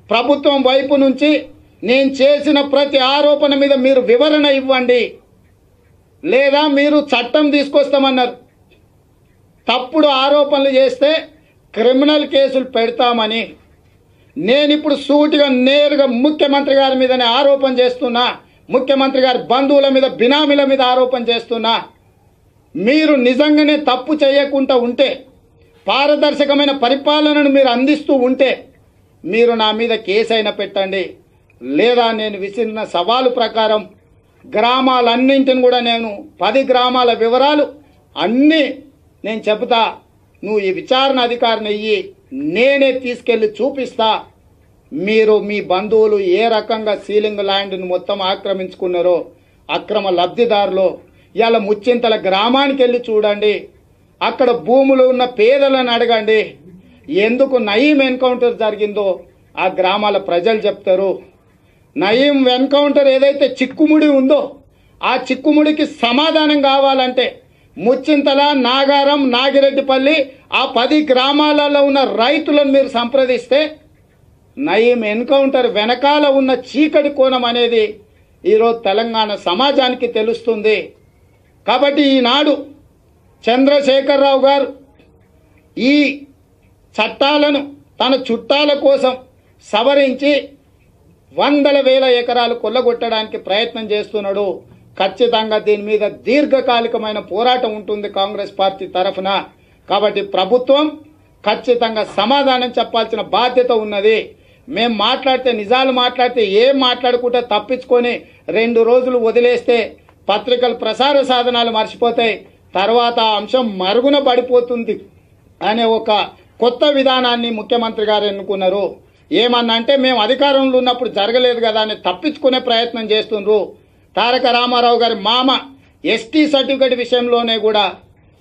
ప్రభుత్వం వైపు నుంచి నేను చేసిన ప్రతి ఆరోపణ మీద మీరు వివరణ ఇవ్వండి, లేదా మీరు చట్టం తీసుకొస్తామన్నారు. తప్పుడు ఆరోపణలు చేస్తే క్రిమినల్ కేసులు పెడతామని నేను ఇప్పుడు సూటిగా నేరుగా ముఖ్యమంత్రి గారి మీదనే ఆరోపణ చేస్తున్నా. ముఖ్యమంత్రి గారి బంధువుల మీద, బినామీల మీద ఆరోపణ చేస్తున్నా. మీరు నిజంగానే తప్పు చేయకుండా ఉంటే, పారదర్శకమైన పరిపాలనను మీరు అందిస్తూ ఉంటే మీరు నా మీద కేసు అయినా పెట్టండి, లేదా నేను విసిరిన సవాలు ప్రకారం గ్రామాలన్నింటిని కూడా నేను 10 గ్రామాల వివరాలు అన్నీ నేను చెబుతా. నువ్వు ఈ విచారణ అధికారిని అయ్యి నేనే తీసుకెళ్లి చూపిస్తా. మీరు మీ బంధువులు ఏ రకంగా సీలింగ్ ల్యాండ్ను మొత్తం ఆక్రమించుకున్నారో, అక్రమ లబ్ధిదారులు. ఇలా ముచ్చింతల గ్రామానికి వెళ్ళి చూడండి, అక్కడ భూములు ఉన్న పేదలను అడగండి. ఎందుకు నయీం ఎన్కౌంటర్ జరిగిందో ఆ గ్రామాల ప్రజలు చెప్తారు. నయీం ఎన్కౌంటర్ ఏదైతే చిక్కుముడి ఉందో ఆ చిక్కుముడికి సమాధానం కావాలంటే ముచ్చింతల, నాగారం, నాగిరెడ్డిపల్లి ఆ 10 గ్రామాలలో ఉన్న రైతులను మీరు సంప్రదిస్తే నయీం ఎన్కౌంటర్ వెనకాల ఉన్న చీకటి కోణం అనేది ఈరోజు తెలంగాణ సమాజానికి తెలుస్తుంది. కాబట్టి ఈనాడు చంద్రశేఖరరావు గారు ఈ చట్టాలను తన చుట్టాల కోసం సవరించి వందల వేల ఎకరాలు కొల్లగొట్టడానికి ప్రయత్నం చేస్తున్నాడు. ఖచ్చితంగా దీని మీద దీర్ఘకాలికమైన పోరాటం ఉంటుంది కాంగ్రెస్ పార్టీ తరఫున. కాబట్టి ప్రభుత్వం ఖచ్చితంగా సమాధానం చెప్పాల్సిన బాధ్యత ఉన్నది. మేము మాట్లాడితే, నిజాలు మాట్లాడితే, ఏం మాట్లాడుకుంటే తప్పించుకొని 2 రోజులు వదిలేస్తే పత్రికలు, ప్రసార సాధనాలు మర్చిపోతాయి, తర్వాత ఆ అంశం మరుగున పడిపోతుంది అనే ఒక కొత్త విధానాన్ని ముఖ్యమంత్రి గారు ఎన్నుకున్నారు. ఏమన్నా అంటే మేము అధికారంలో ఉన్నప్పుడు జరగలేదు కదా అని తప్పించుకునే ప్రయత్నం చేస్తున్నారు. తారక రామారావు గారి మామ ఎస్టీ సర్టిఫికేట్ విషయంలోనే కూడా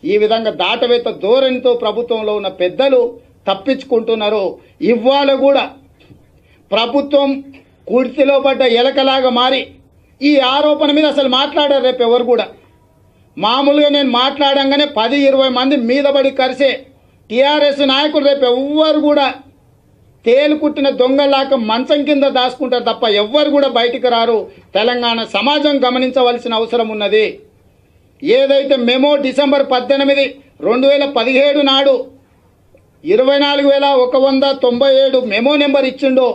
ఈ విధంగా దాటవేత ధోరణితో ప్రభుత్వంలో ఉన్న పెద్దలు తప్పించుకుంటున్నారు. ఇవాళ కూడా ప్రభుత్వం కుర్చీలో పడ్డ ఎలకలాగా మారి ఈ ఆరోపణ మీద అసలు మాట్లాడారు. రేపు ఎవరు కూడా మామూలుగా నేను మాట్లాడంగానే 10-20 మంది మీద పడి కరిసే టీఆర్ఎస్ నాయకులు రేపు ఎవ్వరు కూడా తేలుకుట్టిన దొంగలాక మంచం కింద దాచుకుంటారు తప్ప ఎవ్వరు కూడా బయటికి రారు. తెలంగాణ సమాజం గమనించవలసిన అవసరం ఉన్నది. ఏదైతే మెమో డిసెంబర్ 18, 2017 నాడు 24,197 మెమో నెంబర్ ఇచ్చిండో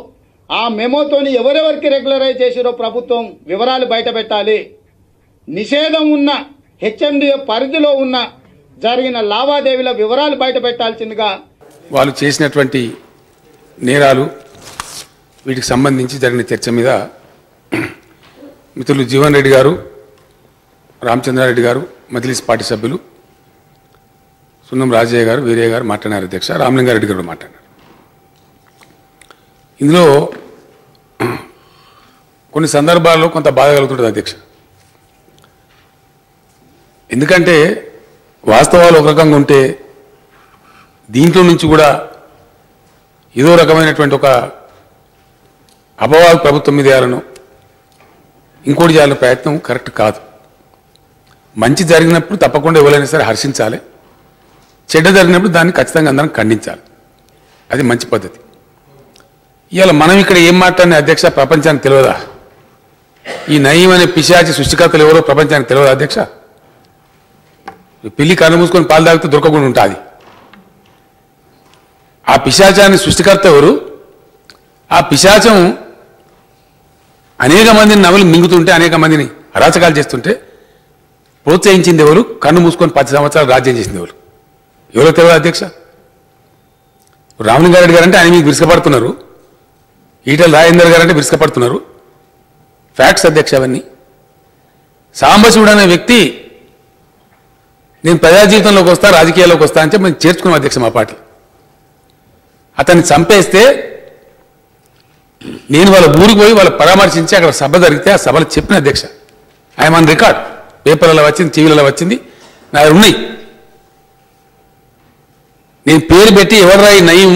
ఆ మెమోతోని ఎవరెవరికి రెగ్యులరైజ్ చేసిరో ప్రభుత్వం వివరాలు బయట పెట్టాలి. నిషేధం ఉన్న హెచ్ఎండిఏ పరిధిలో ఉన్న జరిగిన లావాదేవీల వివరాలు బయట పెట్టాల్సిందిగా వాళ్ళు చేసినటువంటి నేరాలు వీటికి సంబంధించి జరిగిన చర్చ మీద మిత్రులు జీవన్ రెడ్డి గారు, రామచంద్రారెడ్డి గారు, మజ్లిస్ పార్టీ సభ్యులు సున్నం రాజయ్య గారు, వీరయ్య గారు మాట్లాడారు. అధ్యక్ష రామలింగారెడ్డి గారు మాట్లాడారు. ఇందులో కొన్ని సందర్భాల్లో కొంత బాధ కలుగుతుంటుంది అధ్యక్ష. ఎందుకంటే వాస్తవాలు ఒక రకంగా ఉంటే దీంట్లో నుంచి కూడా ఏదో రకమైనటువంటి ఒక అపవాదు ప్రభుత్వం మీద చేయాలను, ఇంకోటి చేయాలనే ప్రయత్నం కరెక్ట్ కాదు. మంచి జరిగినప్పుడు తప్పకుండా ఎవరైనా సరే హర్షించాలి, చెడ్డ జరిగినప్పుడు దాన్ని ఖచ్చితంగా అందరం ఖండించాలి. అది మంచి పద్ధతి. ఇవాళ మనం ఇక్కడ ఏం మాట్లాడిన అధ్యక్ష ప్రపంచానికి తెలియదా? ఈ నయీం అనే పిశాచి సృష్టికర్తలు ఎవరో ప్రపంచానికి తెలియదా అధ్యక్ష? పిల్లి కళ్ళు మూసుకొని పాలు తాగితే దొరకకుండా ఉంటుంది. ఆ పిశాచాన్ని సృష్టికర్త ఎవరు? ఆ పిశాచం అనేక మందిని నవలు మింగుతుంటే, అనేక మందిని అరాచకాలు చేస్తుంటే ప్రోత్సహించింది ఎవరు? కన్ను మూసుకొని 10 సంవత్సరాలు రాజ్యం చేసింది ఎవరు? ఎవరో తెలియదు అధ్యక్ష. రామలింగారెడ్డి గారు అంటే ఆయన మీకు విరుసపడుతున్నారు, ఈటల రాజేందర్ గారు అంటే విరుసపడుతున్నారు. ఫ్యాక్ట్స్ అధ్యక్ష అవన్నీ. సాంబశివుడు అనే వ్యక్తి నేను ప్రజా జీవితంలోకి వస్తా, రాజకీయాల్లోకి వస్తా అంటే మేము చేర్చుకున్నాం అధ్యక్ష మా పార్టీ. అతన్ని చంపేస్తే నేను వాళ్ళ ఊరికి పోయి వాళ్ళ పరామర్శించి అక్కడ సభ జరిగితే ఆ సభలో చెప్పిన అధ్యక్ష. ఐఎమ్ ఆన్ రికార్డ్, పేపర్లలో వచ్చింది, టీవీలలో వచ్చింది, నా ఉన్నాయి. నేను పేరు పెట్టి ఎవర్రా ఈ నయీం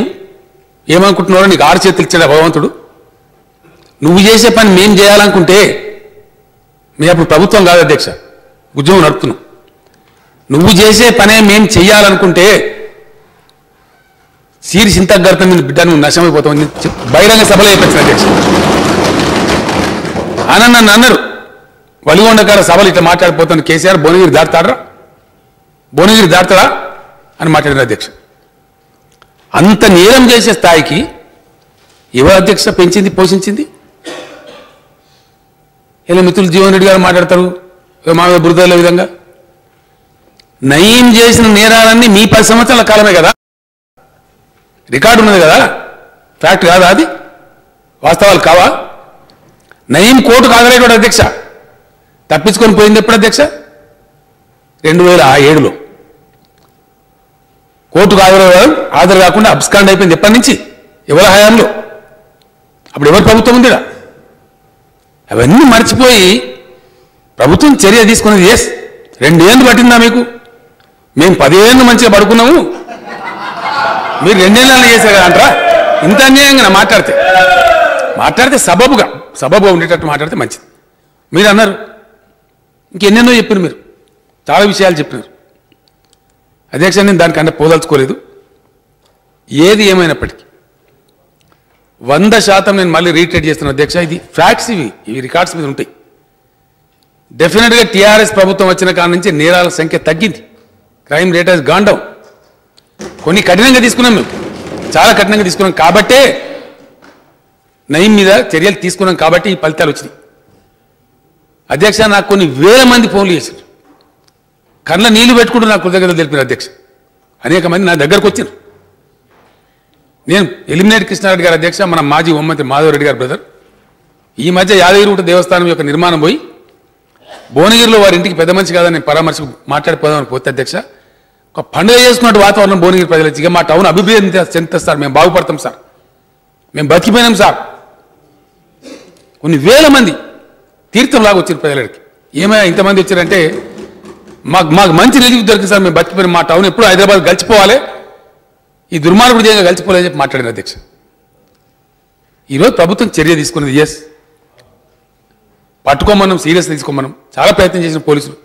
ఏమనుకుంటున్నారో నీకు 6 చేతులు ఇచ్చాడు భగవంతుడు. నువ్వు చేసే పని మేం చేయాలనుకుంటే మేము అప్పుడు ప్రభుత్వం కాదు అధ్యక్ష, ఉద్యమం నడుపుతున్నాం. నువ్వు చేసే పనే మేం చెయ్యాలనుకుంటే సీరి చింతగర్తం మీద బిడ్డ నువ్వు నష్టమైపోతావు బహిరంగ సభలో చెప్పచ్చు అధ్యక్ష. నన్ను అన్నారు వలిగొండకాల సభలు ఇట్లా మాట్లాడిపోతాను కేసీఆర్ భువనగిరి దాటుతాడా అని మాట్లాడారు అధ్యక్ష. అంత నేరం చేసే స్థాయికి ఎవరు అధ్యక్ష పెంచింది పోషించింది? ఇలా మిత్రులు జీవన్ రెడ్డి గారు మాట్లాడతారు మా బురదల విధంగా. నయీం చేసిన నేరాలన్నీ మీ 10 సంవత్సరాల కాలమే కదా, రికార్డు ఉన్నది కదా, ఫ్యాక్ట్ కాదా అది? వాస్తవాలు కావా? నయీం కోర్టుకు హాజరయ్యాడు అధ్యక్ష, తప్పించుకొని పోయింది ఎప్పుడు అధ్యక్ష? 2007లో కోర్టుకు హాజరు కాకుండా అబ్స్కాండ్ అయిపోయింది. ఎప్పటి నుంచి? ఎవరి హయాంలో? అప్పుడు ఎవరి ప్రభుత్వం ఉందిరా? అవన్నీ మర్చిపోయి ప్రభుత్వం చర్య తీసుకున్నది. 2 ఏళ్ళు పట్టిందా మీకు? మేము 10 ఏళ్ళు మంచిగా పడుకున్నాము, మీరు 2 ఏళ్ళని చేశారు కదా అంటారా? ఇంత అన్యాయంగా మాట్లాడితే సబబుగా ఉండేటట్టు మాట్లాడితే మంచిది. మీరు అన్నారు ఇంకెన్నెన్నో చెప్పారు, మీరు చాలా విషయాలు చెప్పినారు అధ్యక్ష. నేను దానికన్నా పోదలుచుకోలేదు. ఏది ఏమైనప్పటికీ 100% నేను మళ్ళీ రీట్రేట్ చేస్తున్నాను అధ్యక్ష. ఇది ఫ్యాక్ట్స్, ఇవి రికార్డ్స్ మీద ఉంటాయి. డెఫినెట్గా టీఆర్ఎస్ ప్రభుత్వం వచ్చిన కాడ నుంచి నేరాల సంఖ్య తగ్గింది, crime rate has gone down. కొన్ని కఠినంగా తీసుకున్నాం, మేము చాలా కఠినంగా తీసుకున్నాం కాబట్టే నయీం మీద చర్యలు తీసుకున్నాం, కాబట్టి ఈ ఫలితాలు వచ్చినాయి అధ్యక్ష. నాకు కొన్ని వేల మంది ఫోన్లు చేశారు, కళ్ళ నీళ్లు పెట్టుకుంటూ నాకు కృతజ్ఞతలు తెలిపారు అధ్యక్ష. అనేక మంది నా దగ్గరకు వచ్చారు. నేను ఎలిమినేట్ కృష్ణారెడ్డి గారు అధ్యక్ష, మన మాజీ హోంమంత్రి మాధవరెడ్డి గారు బ్రదర్, ఈ మధ్య యాదగిరిగుట్ట దేవస్థానం యొక్క నిర్మాణం పోయి భువనగిరిలో వారి ఇంటికి పెద్ద మనిషి కాదని పరామర్శకు మాట్లాడిపోదామని పోతే అధ్యక్ష, ఒక పండుగ చేసుకున్నట్టు వాతావరణం భువనగిరి ప్రజలు. ఇక మా టౌన్ అభివృద్ధి చెందుతుంది సార్, మేము బాగుపడతాం సార్, మేము బతికిపోయినాం సార్. కొన్ని వేల మంది తీర్థంలాగా వచ్చారు ప్రజలకి. ఏమైనా ఇంతమంది వచ్చారంటే మాకు మంచి రిలీఫ్ దొరికింది సార్, మేము బతికిపోయినాం, మా టౌన్ ఎప్పుడు హైదరాబాద్ గడిచిపోవాలి, ఈ దుర్మార్గుడు చేయగా గడిచిపోలేదని చెప్పి మాట్లాడిన అధ్యక్ష. ఈరోజు ప్రభుత్వం చర్య తీసుకున్నది. పట్టుకోమన్నాం, సీరియస్ తీసుకోమన్నాం, చాలా ప్రయత్నం చేసిన పోలీసులు,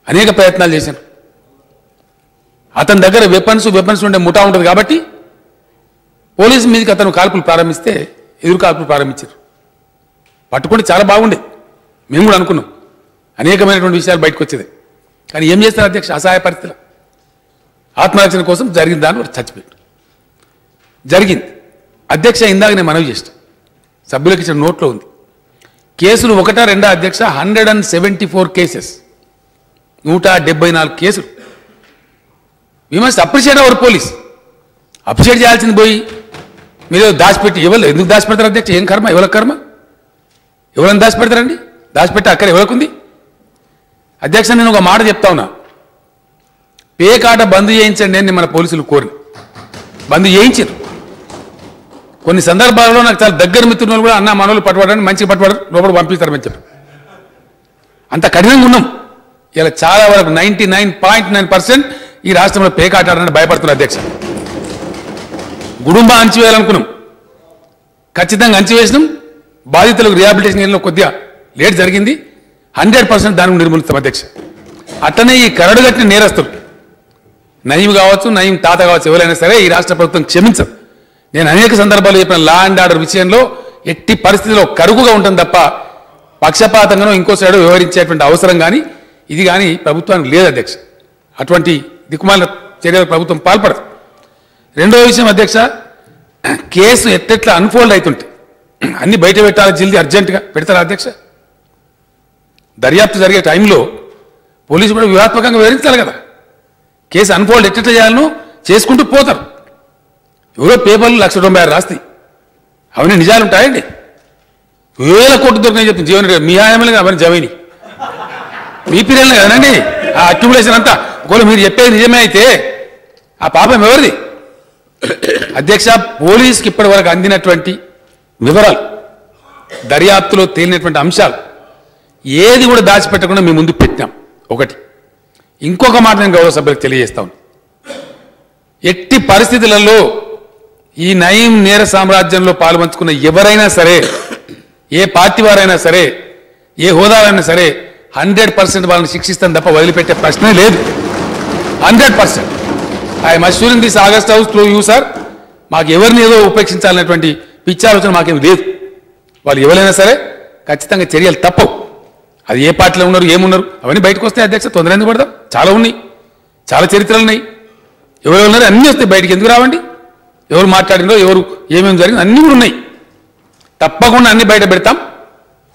అనేక ప్రయత్నాలు చేశారు. అతని దగ్గర వెపన్స్ ఉండే ముఠా ఉంటుంది కాబట్టి పోలీసు మీదకి అతను కాల్పులు ప్రారంభిస్తే ఎదురు కాల్పులు ప్రారంభించారు. పట్టుకుంటే చాలా బాగుండే, మేము కూడా అనుకున్నాం, అనేకమైనటువంటి విషయాలు బయటకు వచ్చేది. కానీ ఏం చేస్తారు అధ్యక్ష? అసహాయ పరిస్థితులు, ఆత్మరక్షణ కోసం జరిగిన దాన్ని వాడు చచ్చిపోయాడు. జరిగింది అధ్యక్ష. ఇందాక నేను మనవి చేస్తాను, సభ్యులకు ఇచ్చిన నోట్లో ఉంది. కేసులు 1, 2 అధ్యక్ష, 174 కేసెస్, 174 కేసులు. We must appreciate our police. Appreciate చేయాల్సింది పోయి మీరు దాచిపెట్టి ఎందుకు దాచిపెడతారు అధ్యక్ష? ఏం కర్మ, ఎవరికి కర్మ? ఎవరైనా దాచిపెడతారండి? దాచిపెట్టి అక్కడ ఎవరికి అధ్యక్ష? నేను ఒక మాట చెప్తా ఉన్నా, పేకాట బంద్ చేయించండి అని మన పోలీసులు కోరి బంద్ చేయించారు. కొన్ని సందర్భాల్లో నాకు చాలా దగ్గర మిత్రులు కూడా అన్న మనోళ్ళు పట్టుబడని మంచిగా పట్టుబడరు, లోపల పంపిస్తారని చెప్పి అంత కఠినంగా ఉన్నాం. ఇలా చాలా వరకు 99.9% ఈ రాష్ట్రంలో పేకాట ఆడాలని భయపడుతున్నారు అధ్యక్ష. గుడుంబ అంచివేయాలనుకున్నాం, ఖచ్చితంగా అంచివేసినాం. బాధితులకు రిహాబిలిటేషన్ కొద్దిగా లేట్ జరిగింది, 100% దాన్ని నిర్మూలిస్తాం అధ్యక్ష. అట్లనే ఈ కరడుగట్టిన నేరస్తులు, నయీం కావచ్చు, నయీం తాత కావచ్చు, ఎవరైనా సరే ఈ రాష్ట్ర ప్రభుత్వం క్షమించరు. నేను అనేక సందర్భాలు చెప్పిన లా అండ్ ఆర్డర్ విషయంలో ఎట్టి పరిస్థితిలో కరుకుగా ఉంటుంది తప్ప పక్షపాతంగానో ఇంకో సైడు వ్యవహరించేటువంటి అవసరం కానీ ఇది కానీ ప్రభుత్వానికి లేదు అధ్యక్ష. అటువంటి దిక్కుమాల చర్యలు ప్రభుత్వం పాల్పడదు. రెండో విషయం అధ్యక్ష, కేసు ఎట్టెట్లా అన్ఫోల్డ్ అవుతుంటే అన్ని బయట పెట్టాలి, జల్దీ అర్జెంటుగా పెడతారా అధ్యక్ష? దర్యాప్తు జరిగే టైంలో పోలీసు కూడా వ్యూహాత్మకంగా వివరించాలి కదా. కేసు అన్ఫోల్డ్ ఎట్టెట్లా చేయాలనో చేసుకుంటూ పోతారు. ఎవరో పేపర్లు 1,96 రాస్తాయి, అవన్నీ నిజాలు ఉంటాయండి? వేల కోట్లు దొరికినాయి చెప్తుంది జీవన్ రెడ్డి, మీ హామీలు అవన్నీ జమైని మీ పీరియడ్లే కదండి ఆ అక్యుములేషన్ అంతా. ఒకవేళ మీరు చెప్పేది నిజమే అయితే ఆ పాపం ఎవరిది అధ్యక్ష? పోలీసుకి ఇప్పటి వరకు అందినటువంటి వివరాలు, దర్యాప్తులో తేలినటువంటి అంశాలు ఏది కూడా దాచిపెట్టకుండా మీ ముందు పెట్టినాం. ఒకటి. ఇంకొక మాట నేను గౌరవ సభ్యులకు తెలియజేస్తాను, ఎట్టి పరిస్థితులలో ఈ నయీం నేర సామ్రాజ్యంలో పాల్పంచుకున్న ఎవరైనా సరే, ఏ పార్టీ వారైనా సరే, ఏ హోదాలైనా సరే 100% వాళ్ళని శిక్షిస్తాం తప్ప వదిలిపెట్టే ప్రశ్నే లేదు. 100%. I'm assuring this August house through you sir. మాకు ఎవరిని ఏదో ఉపేక్షించాలనేటువంటి పిచ్చి ఆలోచన మాకేం లేదు. వాళ్ళు ఎవరైనా సరే ఖచ్చితంగా చర్యలు తప్పవు. అది ఏ పార్టీలో ఉన్నారు, ఏమున్నారు అవన్నీ బయటకు వస్తాయి. అధ్యక్ష, తొందర ఎందుకు పడదాం? చాలా ఉన్నాయి, చాలా చరిత్రలు ఉన్నాయి. ఎవరు ఉన్నారు అన్నీ వస్తాయి బయటికి. ఎందుకు రావండి? ఎవరు మాట్లాడినో, ఎవరు ఏమేమి జరిగిందో అన్నీ కూడా ఉన్నాయి. తప్పకుండా అన్ని బయట పెడతాం.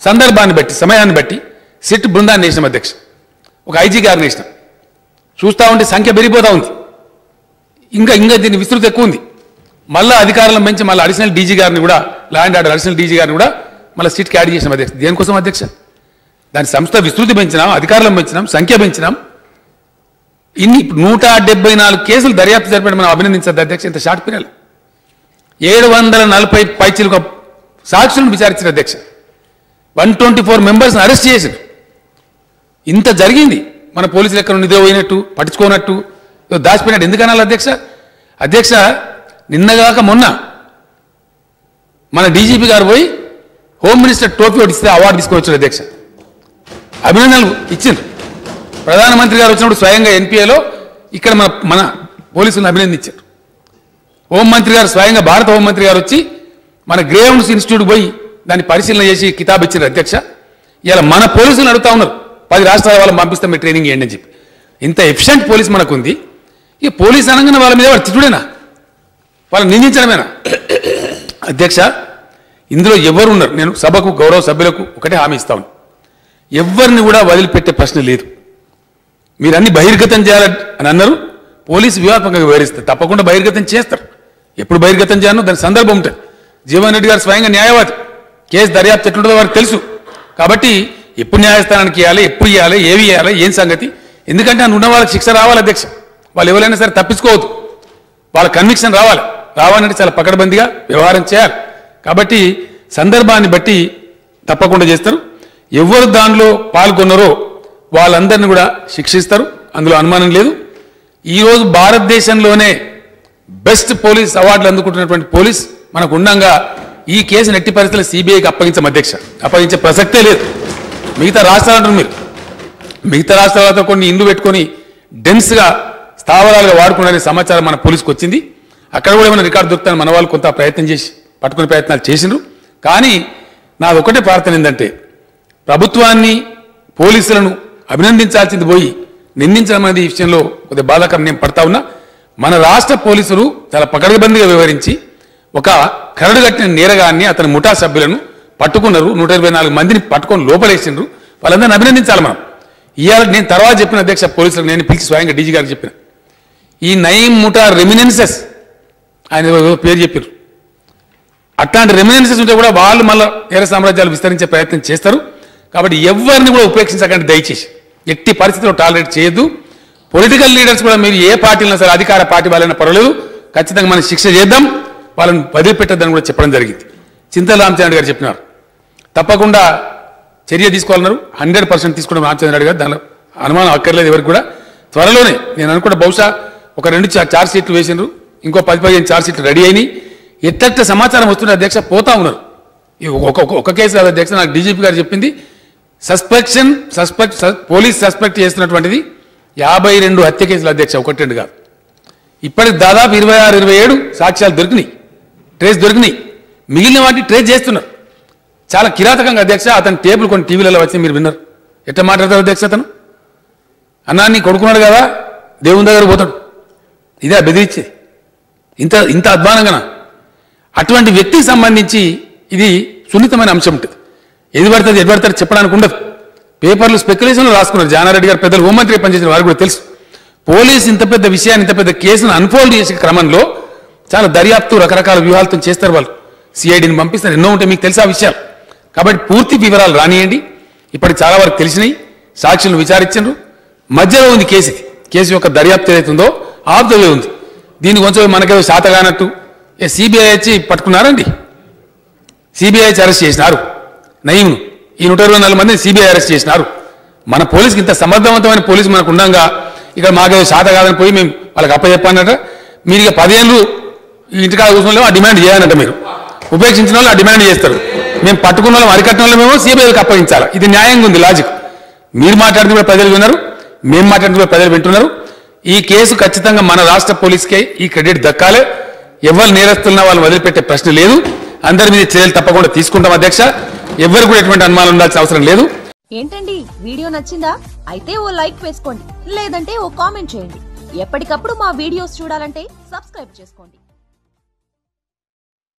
సందర్భాన్ని బట్టి, సమయాన్ని బట్టి సిట్ బృందాన్ని వేసినాం అధ్యక్ష. ఒక ఐజీ గారిని వేసినాం. చూస్తూ ఉంటే సంఖ్య పెరిగిపోతూ ఉంది. ఇంకా దీన్ని విస్తృతి ఎక్కువ ఉంది. మళ్ళీ అధికారులను పెంచి మళ్ళీ అడిషనల్ డీజీ గారిని కూడా, law and order additional DG గారిని కూడా మళ్ళీ సిట్కి యాడ్ చేసినాం అధ్యక్ష. దేనికోసం అధ్యక్ష? దాని సంస్థ విస్తృతి పెంచినాం, అధికారులను పెంచినాం, సంఖ్య పెంచినాం. ఇన్ని 174 కేసులు దర్యాప్తు జరిపడం మనం అభినందించద్దు అధ్యక్ష. ఇంత షార్ట్ పీరియడ్ 740 పైచీలకు సాక్షులను విచారించిన అధ్యక్ష. 124 మెంబర్స్ని అరెస్ట్ చేసింది. ఇంత జరిగింది. మన పోలీసులు ఎక్కడ నిద్ర పోయినట్టు, పట్టించుకోనట్టు, దాచిపోయినట్టు ఎందుకు అనాలి అధ్యక్ష? అధ్యక్ష, నిన్నగాక మొన్న మన డీజీపీ గారు పోయి హోమ్ మినిస్టర్ టోపీ ఒకటి ఇస్తే అవార్డు తీసుకొని వచ్చారు అధ్యక్ష. అభినందనలు ఇచ్చింది. ప్రధానమంత్రి గారు వచ్చినప్పుడు స్వయంగా ఎన్పిఏలో ఇక్కడ మన పోలీసులను అభినందించారు. హోంమంత్రి గారు స్వయంగా, భారత హోంమంత్రి గారు వచ్చి మన గ్రేహౌండ్స్ ఇన్స్టిట్యూట్ పోయి దాన్ని పరిశీలన చేసి కితాబ్ ఇచ్చారు అధ్యక్ష. ఇలా మన పోలీసులను అడుగుతా ఉన్నారు, 10 రాష్ట్రాల వాళ్ళని పంపిస్తాం మీరు ట్రైనింగ్ చేయండి అని చెప్పి. ఇంత ఎఫిషియెంట్ పోలీస్ మనకుంది. ఈ పోలీస్ అనగానే వాళ్ళ మీద వాడు తిట్టుడేనా, వాళ్ళని నిందించడమేనా? అధ్యక్ష, ఇందులో ఎవరు ఉన్నారు? నేను సభకు, గౌరవ సభ్యులకు ఒకటే హామీ ఇస్తాను, ఎవరిని కూడా వదిలిపెట్టే ప్రశ్న లేదు. మీరు అన్ని బహిర్గతం చేయాలని అని అన్నారు. పోలీసు వ్యూహాత్మకంగా వివరిస్తారు, తప్పకుండా బహిర్గతం చేస్తారు. ఎప్పుడు బహిర్గతం చేయాలో దాని సందర్భం ఉంటుంది. జీవన్ రెడ్డి గారు స్వయంగా న్యాయవాది, కేసు దర్యాప్తు ఎట్లుంటుందో వారికి తెలుసు. కాబట్టి ఎప్పుడు న్యాయస్థానానికి ఇవ్వాలి, ఎప్పుడు ఇవ్వాలి, ఏవి ఇవ్వాలి, ఏం సంగతి. ఎందుకంటే ఉన్న వాళ్ళకి శిక్ష రావాలి అధ్యక్ష. వాళ్ళు ఎవరైనా సరే తప్పించుకోవద్దు, వాళ్ళ కన్విక్షన్ రావాలంటే చాలా పకడ్బందీగా వ్యవహారం చేయాలి. కాబట్టి సందర్భాన్ని బట్టి తప్పకుండా చేస్తారు. ఎవరు దానిలో పాల్గొన్నారో వాళ్ళందరినీ కూడా శిక్షిస్తారు, అందులో అనుమానం లేదు. ఈరోజు భారతదేశంలోనే బెస్ట్ పోలీస్ అవార్డులు అందుకుంటున్నటువంటి పోలీస్ మనకు ఉండగా ఈ కేసును ఎట్టి పరిస్థితుల్లో సిబిఐకి అప్పగించాం అధ్యక్ష. అప్పగించే ప్రసక్తే లేదు. మిగతా రాష్ట్రాలు మీరు మిగతా రాష్ట్రాలతో కొన్ని ఇండ్లు పెట్టుకొని డెన్స్గా స్థావరాలుగా వాడుకునే సమాచారం మన పోలీసుకు వచ్చింది. అక్కడ కూడా ఏమైనా రికార్డు దొరుకుతాయని మన వాళ్ళు కొంత ప్రయత్నం చేసి పట్టుకునే ప్రయత్నాలు చేసిండ్రు. కానీ నాది ఒకటే ప్రార్థన ఏంటంటే, ప్రభుత్వాన్ని, పోలీసులను అభినందించాల్సింది పోయి నిందించడం అనేది ఈ విషయంలో కొద్దిగా బాధాకరం. నేను పడతా ఉన్నా. మన రాష్ట్ర పోలీసులు చాలా పకడ్బందీగా వివరించి ఒక కరడుగట్టిన నేరగాన్ని, అతని ముఠా సభ్యులను పట్టుకున్నారు. 124 మందిని పట్టుకొని లోపలేసిండ్రు. వాళ్ళందరినీ అభినందించాలి మనం. ఇవాళ నేను తర్వాత చెప్పిన అధ్యక్ష, పోలీసులకు నేను పిలిచి స్వయంగా డీజీ గారికి చెప్పిన, ఈ నయీం ముఠా రెమినెన్సెస్ ఆయన పేరు చెప్పారు. అట్లాంటి రెమినెన్సెస్ ఉంటే కూడా వాళ్ళు మళ్ళీ నేర సామ్రాజ్యాలు విస్తరించే ప్రయత్నం చేస్తారు. కాబట్టి ఎవరిని కూడా ఉపేక్షించకండి దయచేసి. ఎట్టి పరిస్థితుల్లో టాలరేట్ చేయొద్దు. పొలిటికల్ లీడర్స్ కూడా మీరు ఏ పార్టీలో సరే, అధికార పార్టీ వాళ్ళైనా పర్వాలేదు, ఖచ్చితంగా మనం శిక్ష చేద్దాం, వాళ్ళని వదిలిపెట్టద్దని కూడా చెప్పడం జరిగింది. చింతల రామచంద్ర గారు చెప్పినారు, తప్పకుండా చర్య తీసుకోవాలన్నారు. 100% తీసుకోవడం రామచంద్ర గారు, దానిలో అనుమానం అక్కర్లేదు ఎవరికి కూడా. త్వరలోనే నేను అనుకుంటా బహుశా ఒక 2 ఛార్జ్ షీట్లు వేసిండ్రు, ఇంకో 10-15 ఛార్జ్ షీట్లు రెడీ అయినాయి. ఎట్ట సమాచారం వస్తున్న అధ్యక్ష పోతా ఉన్నారు. ఒక కేసు కాదు అధ్యక్ష, నాకు డీజీపీ గారు చెప్పింది, పోలీస్ సస్పెక్ట్ చేస్తున్నటువంటిది 52 హత్య కేసులు అధ్యక్ష, 1-2 కాదు. ఇప్పటికి దాదాపు 26-27 సాక్ష్యాలు దొరికినాయి, ట్రేస్ దొరికినాయి. మిగిలిన వాటిని ట్రేస్ చేస్తున్నారు. చాలా కిరాతకంగా అధ్యక్ష. అతని టేబుల్ కొన్ని టీవీలలో వచ్చి మీరు విన్నారు. ఎట్లా మాట్లాడతారు అధ్యక్ష? అతను అన్నాన్ని కొడుకున్నాడు కదా, దేవుని దగ్గర పోతాడు. ఇదే బెదిరించే ఇంత అధ్వానంగా. అటువంటి వ్యక్తికి సంబంధించి ఇది సున్నితమైన అంశం ఉంటుంది. ఎది పడతారు చెప్పడానికి ఉండదు. పేపర్లు స్పెక్యులేషన్లు రాసుకున్నారు. జానారెడ్డి గారు పెద్దలు హోంమంత్రి పనిచేసిన వారికి కూడా తెలుసు. పోలీసు ఇంత పెద్ద విషయాన్ని, ఇంత పెద్ద కేసును అన్ఫోల్డ్ చేసే క్రమంలో చాలా దర్యాప్తు, రకరకాల వ్యూహాలతో చేస్తారు వాళ్ళు. సిఐడిని పంపిస్తారు, ఎన్నో ఉంటాయి, మీకు తెలుసా విషయాలు. కాబట్టి పూర్తి వివరాలు రానియండి. ఇప్పటికి చాలా వరకు తెలిసినాయి, సాక్షులను విచారించారు. మధ్యలో ఉంది కేసు యొక్క దర్యాప్తు ఏదైతుందో ఆఫ్ ద వే ఉంది. దీన్ని కొంచెం మనకేదో శాతగానట్టు సిబిఐ వచ్చి పట్టుకున్నారండి. సిబిఐ అరెస్ట్ చేసినారు నయీంను. ఈ 124 మందిని సిబిఐ అరెస్ట్ చేసినారు. మన పోలీసుకి ఇంత సమర్థవంతమైన పోలీసు మనకు ఉండగా ఇక్కడ మాకేదో శాత కాదని పోయి మేము వాళ్ళకి అప్పచెప్పానట. మీరు ఇక 10 ఏళ్ళు ఇంటికాడ కూర్చున్న ఆ డిమాండ్ చేయాలంట. మీరు ఉపేక్షించిన వాళ్ళు ఆ డిమాండ్ చేస్తారు. మేము పట్టుకున్న వాళ్ళం, అరికట్టిన వాళ్ళు మేము సిబిఐకి అప్పగించాలి. ఇది న్యాయంగా ఉంది లాజిక్. మీరు మాట్లాడుతూ కూడా ప్రజలు విన్నారు, మేము మాట్లాడుతూ కూడా ప్రజలు వింటున్నారు. ఈ కేసు ఖచ్చితంగా మన రాష్ట్ర పోలీసుకే ఈ క్రెడిట్ దక్కాలి. ఎవరు నేరస్తున్నా వాళ్ళు వదిలిపెట్టే ప్రశ్న లేదు. అందరి మీద చర్యలు తప్పకుండా తీసుకుంటాం అధ్యక్ష. ఎవరు కూడా ఎటువంటి అనుమానం ఉండాల్సిన అవసరం లేదు. ఏంటండి వీడియో నచ్చిందా? అయితే ఓ లైక్ వేసుకోండి, లేదంటే ఓ కామెంట్ చేయండి. ఎప్పటికప్పుడు మా వీడియోస్ చూడాలంటే సబ్స్క్రైబ్ చేసుకోండి.